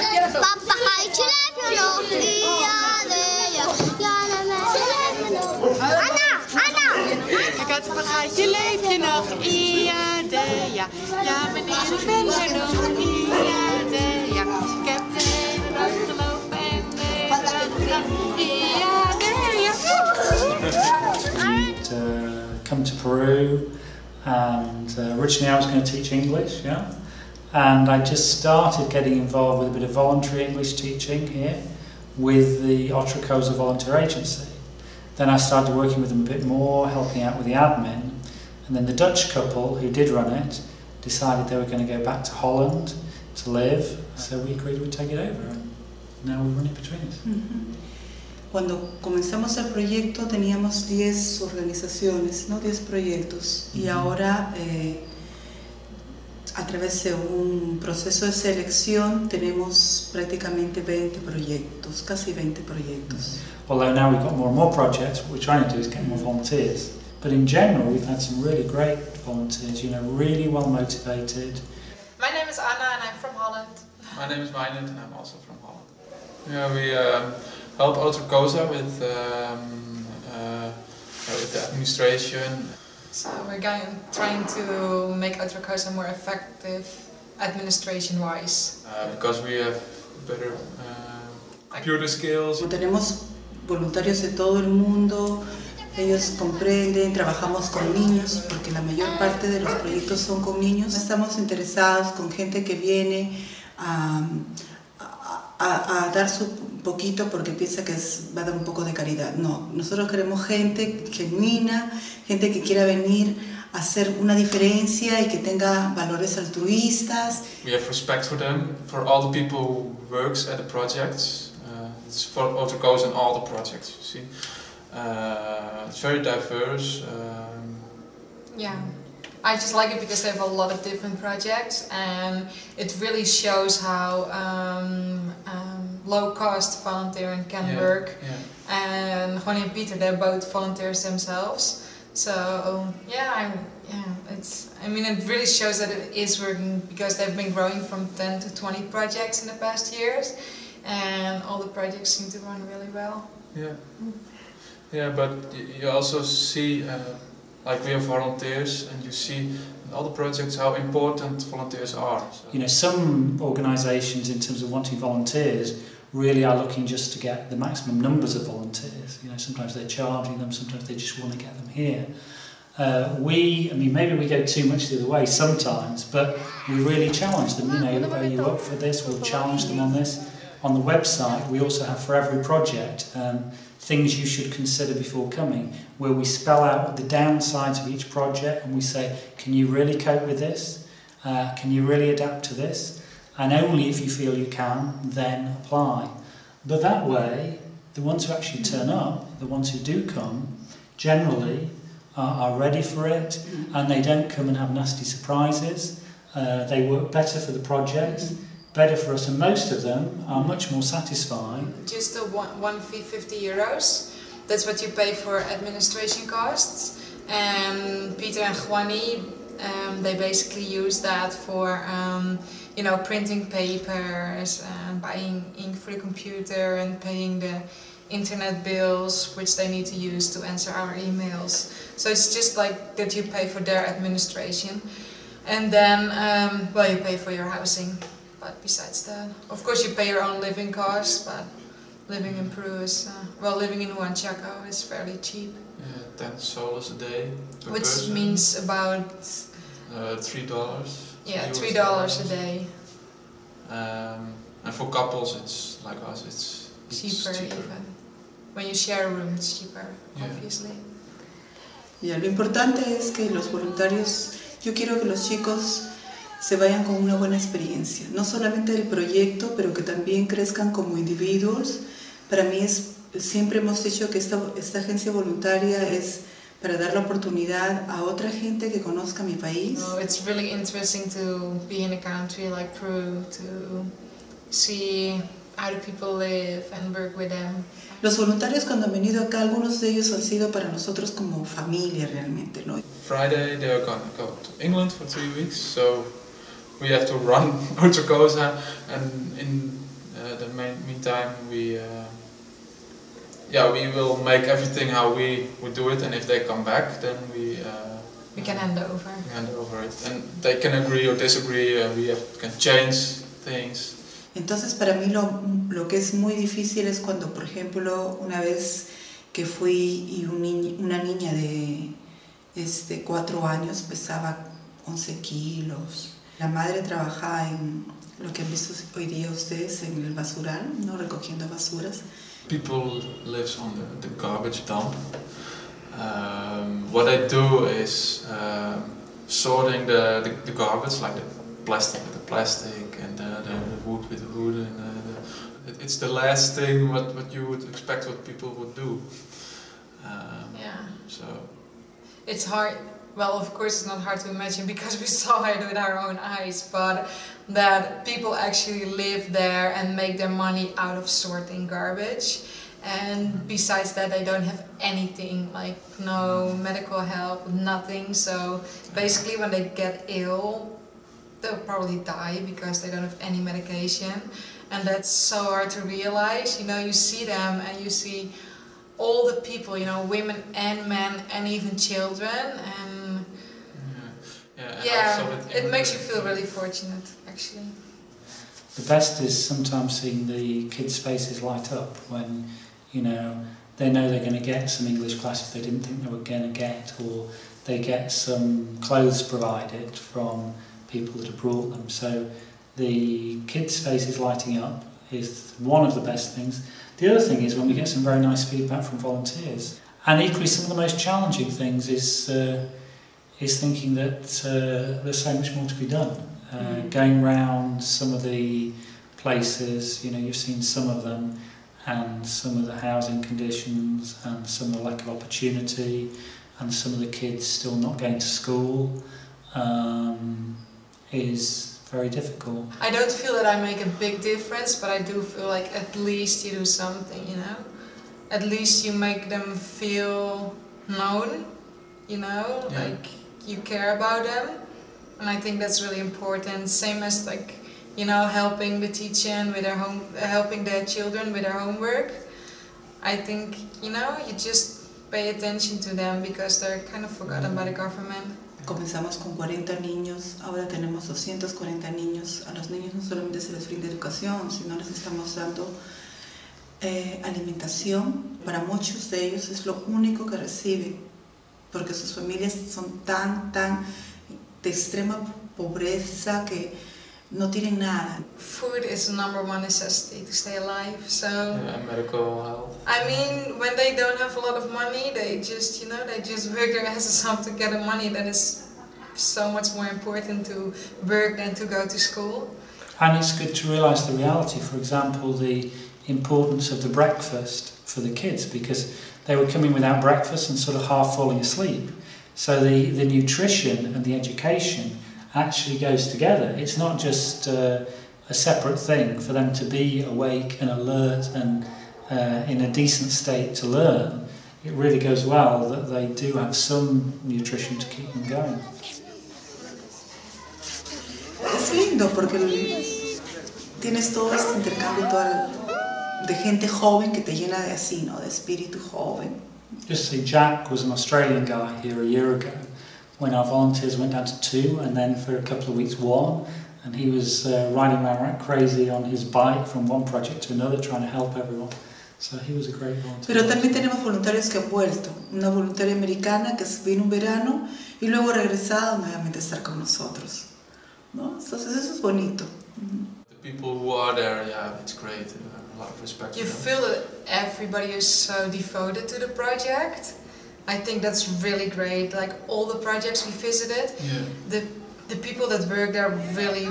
Papa ga je leven nog? Ja, nee, ja, nee, Kat, pagaatje, leef je nog? Ja, de, ja. Ja, meneer, ik ben er nog. Ja, de, ja. Ik heb de hele dag gelopen en de hele dag gedacht. Ja, de, ja. Come to Peru, and originally I was going to teach English, yeah, and I just started getting involved with a bit of voluntary English teaching here with the Otra Cosa volunteer agency. Then I started working with them a bit more, helping out with the admin, and then the Dutch couple who did run it decided they were going to go back to Holland to live, so we agreed we'd take it over, and now we run it between us. Cuando comenzamos el proyecto teníamos 10 organizaciones, ¿no? 10 proyectos, y ahora a través de un proceso de selección tenemos prácticamente 20 proyectos, casi 20 proyectos. Although now we've got more and more projects, what we're trying to do is get more volunteers. But in general, we've had some really great volunteers, you know, really well motivated. My name is Anna and I'm from Holland. My name is Meinert and I'm also from Holland. Yeah, we help Otra Cosa with the administration. So we're trying to make Otra Cosa more effective administration-wise. Because we have better computer skills. Tenemos voluntarios de todo el mundo, ellos comprenden, trabajamos con niños, porque la mayor parte de los proyectos son con niños. Estamos interesados con gente que viene a dar su poquito porque piensa que va a dar un poco de caridad. No, nosotros queremos gente genuina, gente que quiera venir a hacer una diferencia y que tenga valores altruistas. We have respect for them, for all the people who works at the projects. It's for Otra Cosa and all the projects, you see. It's very diverse. Yeah. I just like it because they have a lot of different projects and it really shows how low-cost volunteering can work. Yeah. And Ronnie and Peter, they're both volunteers themselves. So yeah, I mean it really shows that it is working because they've been growing from 10 to 20 projects in the past years, and all the projects seem to run really well. Yeah. Yeah, but you also see. Like we have volunteers, and you see in all the projects how important volunteers are. So. You know, some organisations, in terms of wanting volunteers, really are looking just to get the maximum numbers of volunteers. You know, sometimes they're charging them, sometimes they just want to get them here. I mean, maybe we go too much the other way sometimes, but we really challenge them. You know, are you up for this? We'll challenge them on this. On the website, we also have for every project things you should consider before coming, where we spell out the downsides of each project and we say, can you really cope with this? Can you really adapt to this? And only if you feel you can, then apply. But that way, the ones who actually turn up, the ones who do come, generally are ready for it, and they don't come and have nasty surprises. They work better for the projects, better for us, and most of them are much more satisfied. Just a one fee, €50. That's what you pay for administration costs. And Peter and Juani, they basically use that for you know, printing papers and buying ink for the computer and paying the internet bills which they need to use to answer our emails. So it's just like that you pay for their administration, and then well, you pay for your housing. But besides that, of course you pay your own living costs, but living in Peru is, well, living in Huanchaco is fairly cheap. Yeah, 10 soles a day per Which person. means about... $3. Yeah, $3 a day. And for couples, it's like us, it's cheaper even. When you share a room, it's cheaper, obviously. Y lo importante es que los voluntarios, yo quiero que los chicos se vayan con una buena experiencia, no solamente del proyecto, pero que también crezcan como individuos. Para mí siempre hemos dicho que esta agencia voluntaria es para dar la oportunidad a otra gente que conozca mi país. No, it's really interesting to be in a country like Peru, to see how the people live and work with them. Los voluntarios cuando han venido acá, algunos de ellos han sido para nosotros como familia realmente, ¿no? Friday they are going to go to England for 3 weeks, so we have to run Otra Cosa, and in meantime, we will make everything how we would do it, and if they come back, then we can hand over. Hand over it, and they can agree or disagree. Can change things. Entonces, para mí lo que es muy difícil es cuando, por ejemplo, una vez que fui y una niña de 4 años pesaba 11 kilos. La madre trabajaba en lo que han visto hoy día ustedes en el basural, ¿no? Recogiendo basuras. People live on the garbage dump. What I do is sorting the garbage, like the plastic with the plastic and the wood with the wood, and it's the last thing what you would expect what people would do. So it's hard. Well, of course, it's not hard to imagine because we saw it with our own eyes, but that people actually live there and make their money out of sorting garbage. And besides that, they don't have anything, like no medical help, nothing. So basically, when they get ill, they'll probably die because they don't have any medication. And that's so hard to realize. You know, you see them and you see all the people, you know, women and men and even children. And it makes you feel really fortunate, actually. The best is sometimes seeing the kids' faces light up when, you know they're going to get some English classes they didn't think they were going to get, or they get some clothes provided from people that have brought them. So the kids' faces lighting up is one of the best things. The other thing is when we get some very nice feedback from volunteers. And equally, some of the most challenging things is thinking that there's so much more to be done. Going round some of the places, you know, you've seen some of them, and some of the housing conditions, and some of the lack of opportunity, and some of the kids still not going to school, is very difficult. I don't feel that I make a big difference, but I do feel like at least you do something, you know? At least you make them feel known, you know? Yeah. Like you care about them. And I think that's really important. Same as like, you know, helping the teacher with their helping their children with their homework. I think, you know, you just pay attention to them because they're kind of forgotten by the government. Comenzamos con 40 niños, ahora tenemos 240 niños. A los niños no solamente se les brinda educación, sino les estamos dando alimentación. Para muchos de ellos es lo único que reciben, porque sus familias son tan de extrema pobreza que no tienen nada. Food is the #1 necessity to stay alive, so... Yeah, medical health. I mean, when they don't have a lot of money, they just, you know, they just work their asses off to get the money. That is so much more important to work than to go to school. And it's good to realise the reality, for example, the importance of the breakfast for the kids, because they were coming without breakfast and sort of half falling asleep. So the nutrition and the education actually goes together. It's not just a separate thing for them to be awake and alert and in a decent state to learn. It really goes well that they do have some nutrition to keep them going. Es lindo porque tienes todo este intercambio de gente joven que te llena de así, ¿no? De espíritu joven. Just say Jack was an Australian guy here a year ago when our volunteers went down to 2 and then for a couple of weeks 1, and he was riding around like crazy on his bike from one project to another trying to help everyone. So he was a great volunteer. Pero también tenemos voluntarios que han vuelto. Una voluntaria americana que vino un verano y luego ha regresado nuevamente a estar con nosotros, ¿no? Entonces eso es bonito. The people who are there, yeah, it's great. A lot of respect. You feel that everybody is so devoted to the project. I think that's really great. Like all the projects we visited, the people that work there really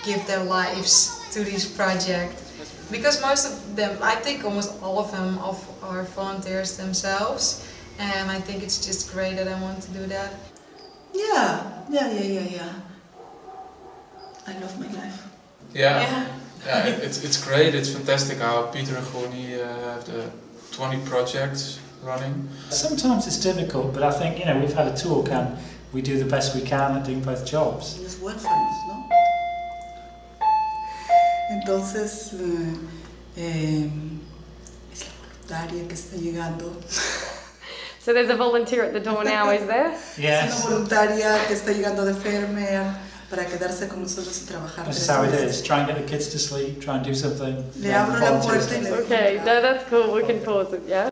give their lives to this project. Because most of them, I think almost all of them are volunteers themselves. And I think it's just great that I want to do that. Yeah. I love my life. Yeah, it's great. It's fantastic how Peter and Goni have the 20 projects running. Sometimes it's difficult, but I think, you know, we've had a talk and we do the best we can at doing both jobs. Los huérfanos, ¿no? Entonces, es la voluntaria que está llegando. So there's a volunteer at the door now, is there? Es Yes. una voluntaria que está llegando de Fermer para quedarse con nosotros y trabajar. That's how it is. Try and get the kids to sleep, try and do something. Le abro la puerta y le digo, Okay, no, that's cool. We can pause it, yeah?